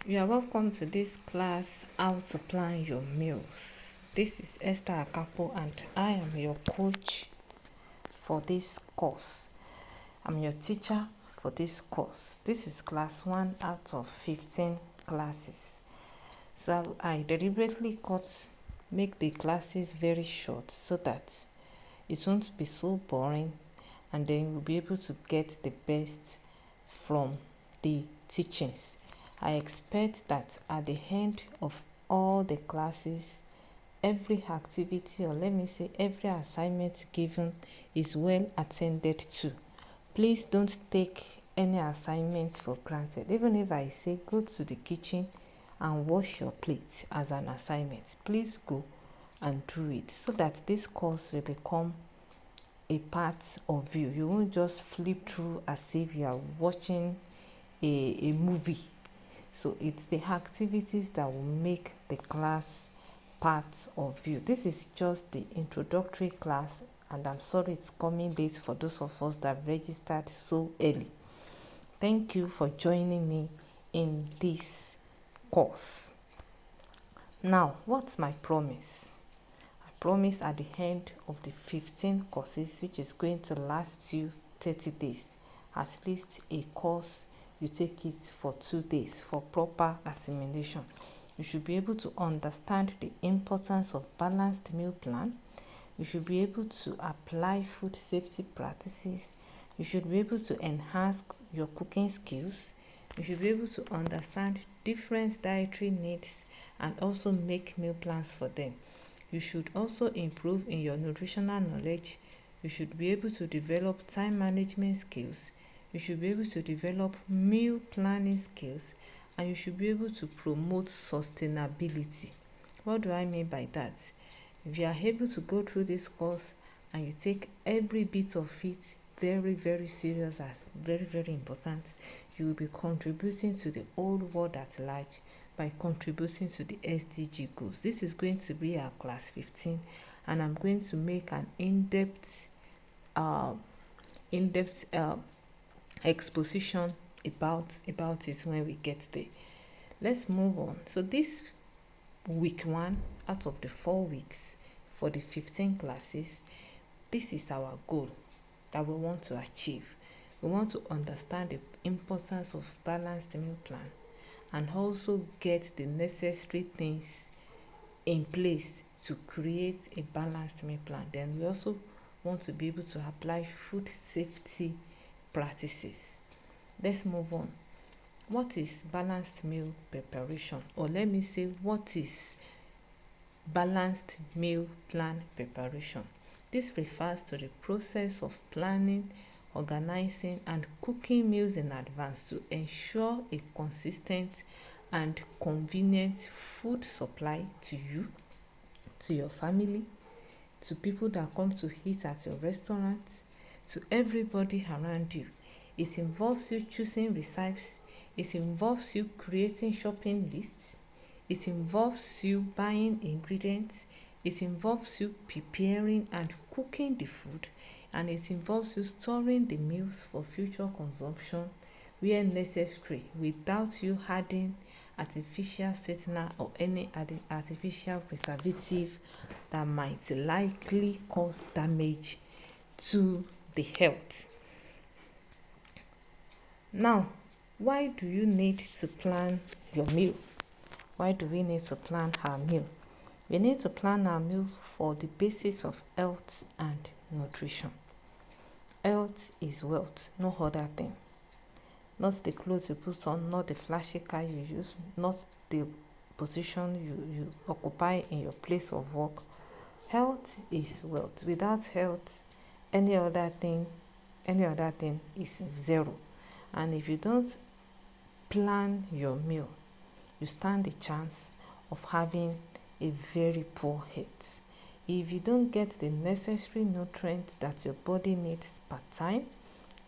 You are welcome to this class, How to Plan Your Meals. This is Esther Akapo and I am your coach for this course. I'm your teacher for this course. This is class 1 out of 15 classes. So I deliberately make the classes very short so that it won't be so boring, and then you'll be able to get the best from the teachings. I expect that at the end of all the classes, every activity, or let me say every assignment given, is well attended to. Please don't take any assignments for granted. Even if I say go to the kitchen and wash your plate as an assignment, please go and do it so that this course will become a part of you. You won't just flip through as if you are watching a movie. So it's the activities that will make the class part of you. This is just the introductory class, and I'm sorry it's coming late for those of us that registered so early. Thank you for joining me in this course. Now, what's my promise? I promise at the end of the 15 courses, which is going to last you 30 days, at least a course you take it for 2 days for proper assimilation. You should be able to understand the importance of balanced meal plan. You should be able to apply food safety practices. You should be able to enhance your cooking skills. You should be able to understand different dietary needs and also make meal plans for them. You should also improve in your nutritional knowledge. You should be able to develop time management skills. You should be able to develop meal planning skills, and you should be able to promote sustainability. What do I mean by that? If you are able to go through this course and you take every bit of it very, very serious as very, very important, you will be contributing to the whole world at large by contributing to the SDG goals. This is going to be our class 15, and I'm going to make an in-depth exposition about it when we get there. Let's move on. So this week 1 out of the 4 weeks for the 15 classes, this is our goal that we want to achieve. We want to understand the importance of balanced meal plan and also get the necessary things in place to create a balanced meal plan. Then we also want to be able to apply food safety practices. Let's move on. What is balanced meal preparation? Or let me say, what is balanced meal plan preparation? This refers to the process of planning, organizing, and cooking meals in advance to ensure a consistent and convenient food supply to you, to your family, to people that come to eat at your restaurant, to everybody around you. It involves you choosing recipes. It involves you creating shopping lists. It involves you buying ingredients. It involves you preparing and cooking the food. And it involves you storing the meals for future consumption where necessary, without you adding artificial sweetener or any artificial preservative that might likely cause damage to the health. Now, why do you need to plan your meal? Why do we need to plan our meal? We need to plan our meal for the basis of health and nutrition. Health is wealth, no other thing. Not the clothes you put on, not the flashy car you use, not the position you occupy in your place of work. Health is wealth. Without health, any other thing is zero. And if you don't plan your meal, you stand the chance of having a very poor health. If you don't get the necessary nutrients that your body needs per time,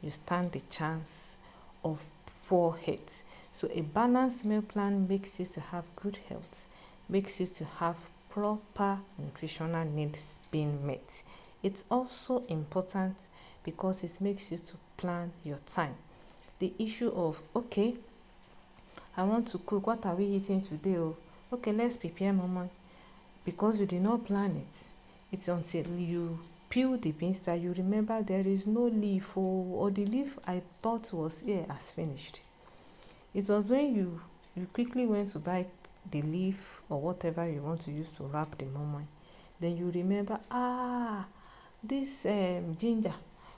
you stand the chance of poor health. So a balanced meal plan makes you to have good health, makes you to have proper nutritional needs being met. It's also important because it makes you to plan your time. The issue of, okay, I want to cook, what are we eating today? Oh, okay, let's prepare mama. Because you did not plan it, it's until you peel the beans that you remember there is no leaf, or the leaf I thought was here has finished. It was when you quickly went to buy the leaf or whatever you want to use to wrap the moi, then you remember, this ginger,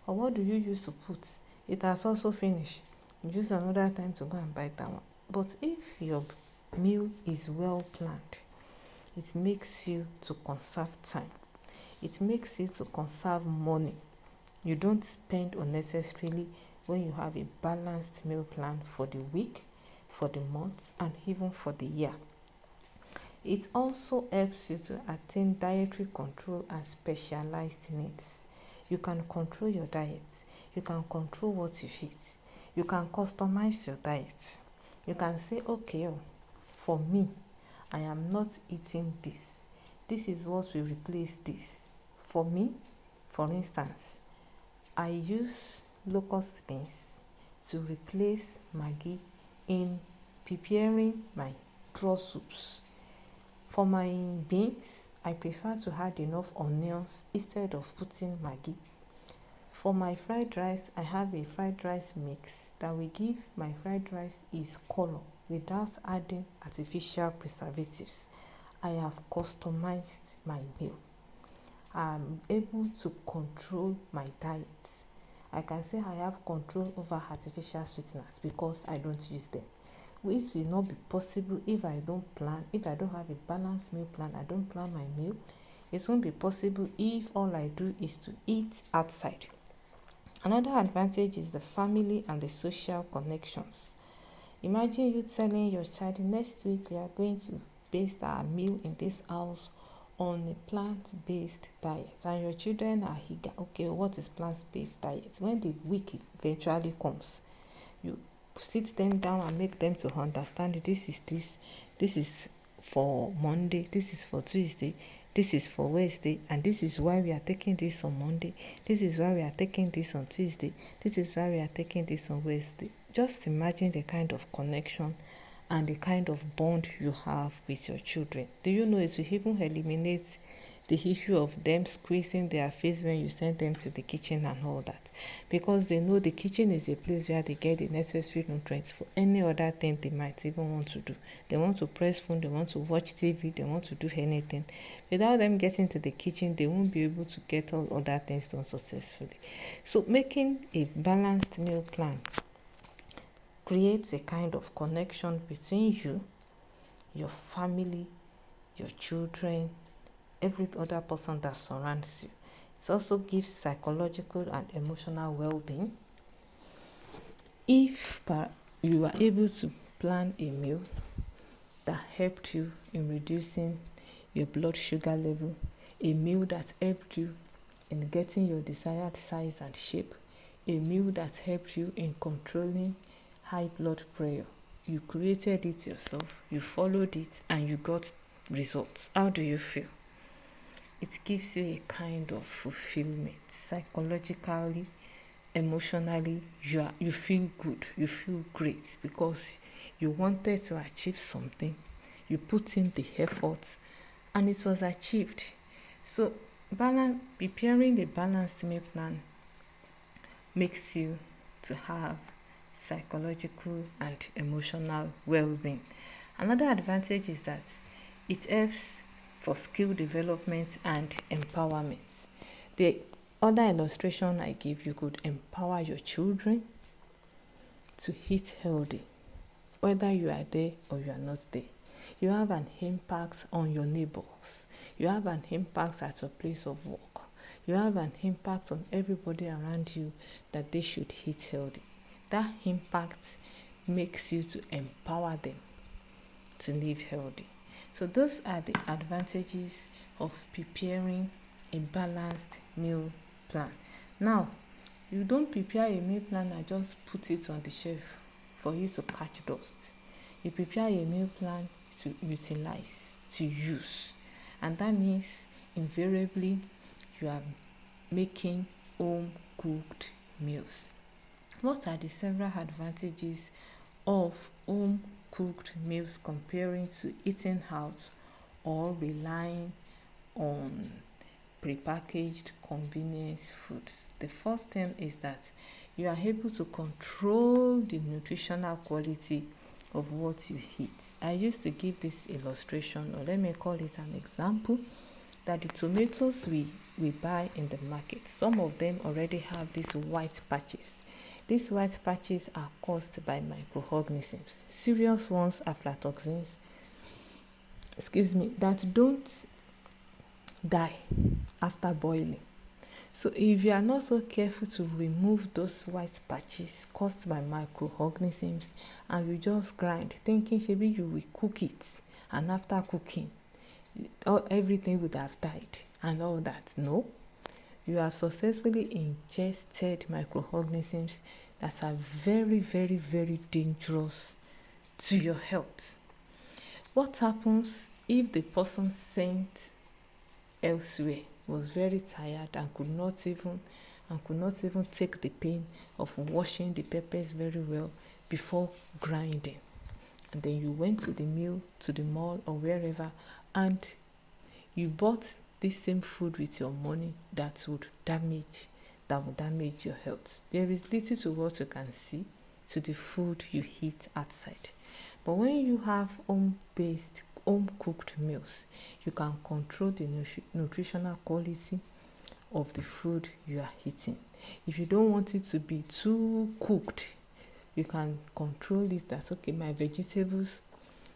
or what do you use to put, it has also finished. You use another time to go and buy that one. But if your meal is well planned, it makes you to conserve time, it makes you to conserve money. You don't spend unnecessarily when you have a balanced meal plan for the week, for the month, and even for the year. It also helps you to attain dietary control and specialized needs. You can control your diet. You can control what you eat. You can customize your diet. You can say, okay, for me, I am not eating this. This is what will replace this. For me, for instance, I use locust beans to replace Maggi in preparing my draw soups. For my beans, I prefer to add enough onions instead of putting Maggi. For my fried rice, I have a fried rice mix that will give my fried rice its color without adding artificial preservatives. I have customized my meal. I'm able to control my diet. I can say I have control over artificial sweeteners because I don't use them, which will not be possible if I don't plan, if I don't have a balanced meal plan. I don't plan my meal. It won't be possible if all I do is to eat outside. Another advantage is the family and the social connections. Imagine you telling your child, next week we are going to base our meal in this house on a plant-based diet, and your children are eager. Okay, what is plant-based diet? When the week eventually comes, you sit them down and make them to understand this is for Monday, this is for Tuesday, this is for Wednesday, and this is why we are taking this on Monday, this is why we are taking this on Tuesday, this is why we are taking this on Wednesday. Just imagine the kind of connection and the kind of bond you have with your children. Do you know it will even eliminate the issue of them squeezing their face when you send them to the kitchen and all that, because they know the kitchen is a place where they get the necessary nutrients for any other thing they might even want to do. They want to press phone, they want to watch TV, they want to do anything. Without them getting to the kitchen, they won't be able to get all other things done successfully. So making a balanced meal plan creates a kind of connection between you, your family, your children, every other person that surrounds you. It also gives psychological and emotional well-being. If you are able to plan a meal that helped you in reducing your blood sugar level, a meal that helped you in getting your desired size and shape, a meal that helped you in controlling high blood pressure, you created it yourself, you followed it, and you got results. How do you feel? It gives you a kind of fulfillment psychologically, emotionally. You feel good, you feel great because you wanted to achieve something, you put in the effort, and it was achieved. So preparing a balanced meal plan makes you to have psychological and emotional well-being. Another advantage is that it helps for skill development and empowerment. The other illustration I give, you could empower your children to eat healthy, whether you are there or you are not there. You have an impact on your neighbors. You have an impact at your place of work. You have an impact on everybody around you that they should eat healthy. That impact makes you to empower them to live healthy. So those are the advantages of preparing a balanced meal plan. Now, you don't prepare a meal plan and just put it on the shelf for you to catch dust. You prepare a meal plan to utilize, to use. And that means invariably you are making home cooked meals. What are the several advantages of home cooked meals comparing to eating out or relying on prepackaged convenience foods? The first thing is that you are able to control the nutritional quality of what you eat. I used to give this illustration, or let me call it an example, that the tomatoes we buy in the market, some of them already have these white patches. These white patches are caused by microorganisms. Serious ones, aflatoxins, that don't die after boiling. So if you are not so careful to remove those white patches caused by microorganisms, and you just grind thinking maybe you will cook it, and after cooking everything would have died and all that, no, you have successfully ingested microorganisms that are very, very, very dangerous to your health. What happens if the person sent elsewhere was very tired and could not even take the pain of washing the peppers very well before grinding, and then you went to the mill, to the mall, or wherever, and you bought this same food with your money that would damage your health? There is little to what you can see to the food you eat outside. But when you have home cooked meals, you can control the nutritional quality of the food you are eating. If you don't want it to be too cooked, you can control it. That's okay, my vegetables,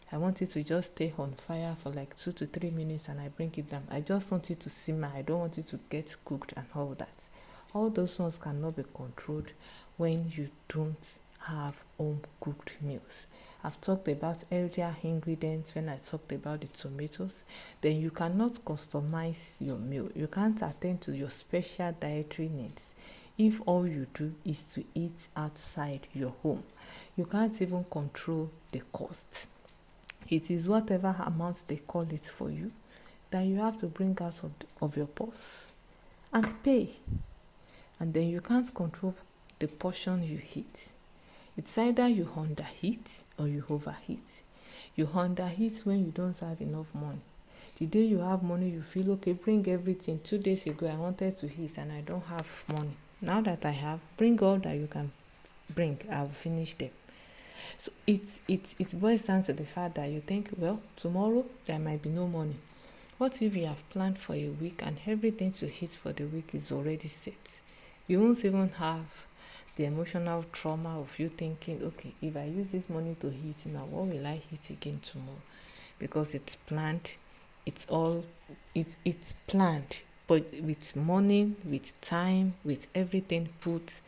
I want it to just stay on fire for like 2 to 3 minutes and I bring it down. I just want it to simmer. I don't want it to get cooked and all that. All those ones cannot be controlled when you don't have home cooked meals. I've talked about healthier ingredients when I talked about the tomatoes. Then you cannot customize your meal. You can't attend to your special dietary needs if all you do is to eat outside your home. You can't even control the cost. It is whatever amount they call it for you that you have to bring out of your purse and pay. And then you can't control the portion you eat. It's either you undereat or you overeat. You undereat when you don't have enough money. The day you have money, you feel, okay, bring everything. 2 days ago, I wanted to eat and I don't have money. Now that I have, bring all that you can bring. I'll finish them. So it boils down to the fact that you think, well, tomorrow there might be no money. What if you have planned for a week and everything to eat for the week is already set? You won't even have the emotional trauma of you thinking, okay, if I use this money to eat now, what will I eat again tomorrow? Because it's planned. It's planned, but with money, with time, with everything put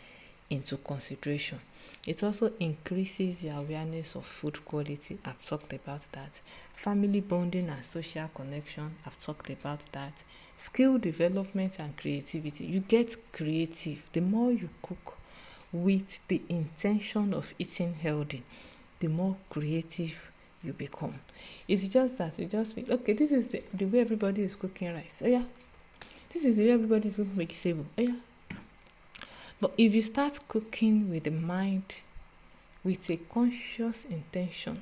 into consideration. It also increases your awareness of food quality. I've talked about that. Family bonding and social connection. I've talked about that. Skill development and creativity. You get creative. The more you cook with the intention of eating healthy, the more creative you become. It's just that you just think, okay, this is the way everybody is cooking rice. Oh yeah. This is the way everybody is cooking vegetable. Oh yeah. But if you start cooking with the mind, with a conscious intention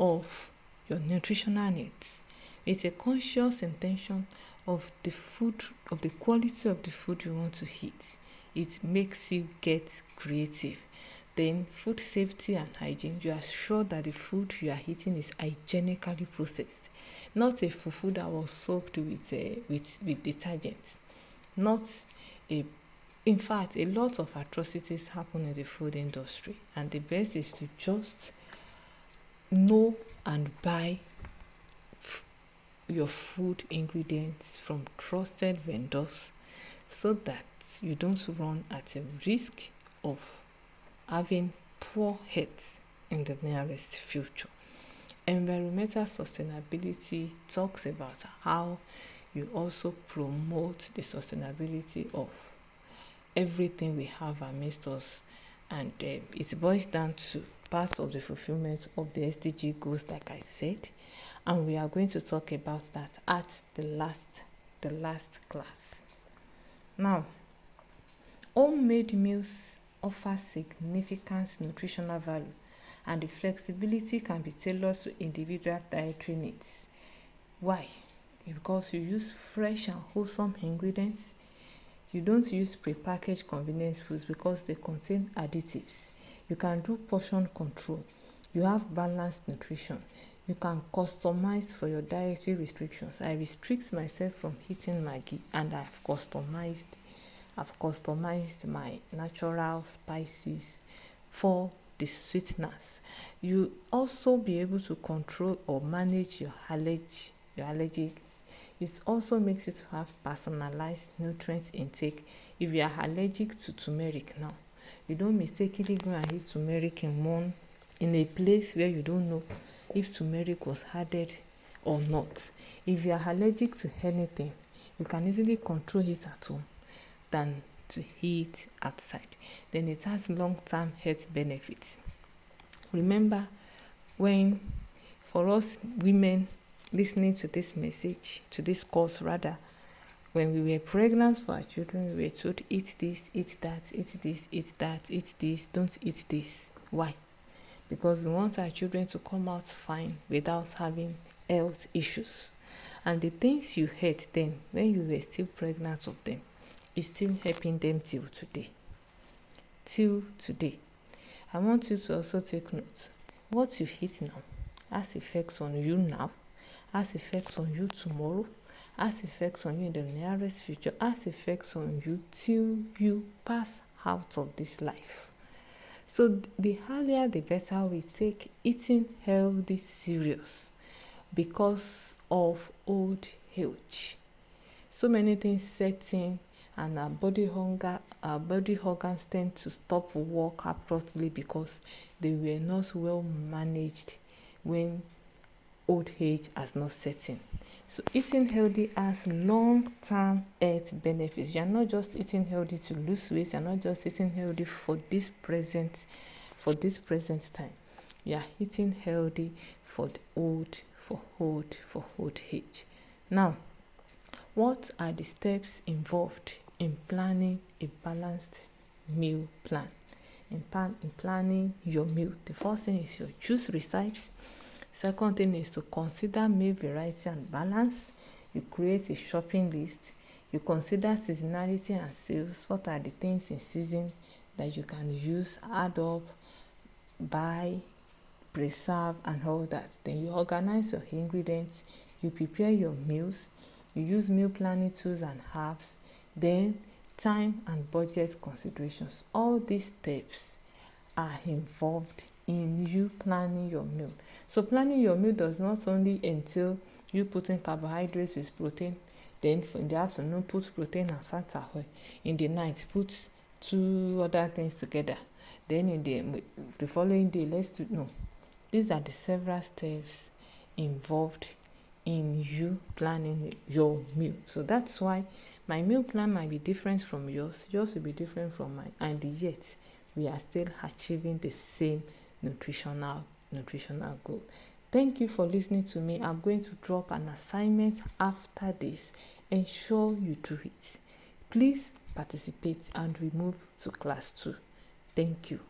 of your nutritional needs, with a conscious intention of the food, of the quality of the food you want to eat, it makes you get creative. Then food safety and hygiene, you are sure that the food you are eating is hygienically processed, not a fufu that was soaked with detergents, not a in fact, a lot of atrocities happen in the food industry, and the best is to just know and buy your food ingredients from trusted vendors so that you don't run at a risk of having poor health in the nearest future. Environmental sustainability talks about how you also promote the sustainability of everything we have amidst us, and it boils down to part of the fulfillment of the SDG goals, like I said, and we are going to talk about that at the last class. Now, homemade meals offer significant nutritional value and the flexibility can be tailored to individual dietary needs. Why? Because you use fresh and wholesome ingredients. You don't use prepackaged convenience foods because they contain additives. You can do portion control. You have balanced nutrition. You can customize for your dietary restrictions. I restrict myself from eating Maggi, and I've customized my natural spices for the sweetness. You also be able to control or manage your allergies. It also makes you to have personalized nutrient intake. If you are allergic to turmeric now, you don't mistakenly go and eat turmeric in a place where you don't know if turmeric was added or not. If you are allergic to anything, you can easily control it at home than to eat outside. Then it has long-term health benefits. Remember, when for us women listening to this message, to this course rather, when we were pregnant for our children, we were told eat this, eat that, eat this, eat that, eat this, don't eat this. Why? Because we want our children to come out fine without having health issues. And the things you ate then when you were still pregnant of them is still helping them till today. Till today. I want you to also take note. What you eat now has effects on you now, has effects on you tomorrow, has effects on you in the nearest future, has effects on you till you pass out of this life. So the earlier the better we take eating healthy serious because of old age. So many things set in, and our body organs tend to stop work abruptly because they were not well managed when old age has not set in. So eating healthy has long-term health benefits. You are not just eating healthy to lose weight. You are not just eating healthy for this present time. You are eating healthy for old age. Now, what are the steps involved in planning a balanced meal plan? In planning your meal, the first thing is your choose recipes. Second thing is to consider meal variety and balance. You create a shopping list. You consider seasonality and sales. What are the things in season that you can use, add up, buy, preserve, and all that. Then you organize your ingredients. You prepare your meals. You use meal planning tools and apps. Then time and budget considerations. All these steps are involved in you planning your meal. So planning your meal does not only entail you putting carbohydrates with protein, then in the afternoon put protein and fat oil, in the night put two other things together, then in the following day these are the several steps involved in you planning your meal. So that's why my meal plan might be different from yours will be different from mine, and yet we are still achieving the same nutritional goal. Thank you for listening to me. I'm going to drop an assignment after this. Ensure you do it. Please participate and we move to class 2. Thank you.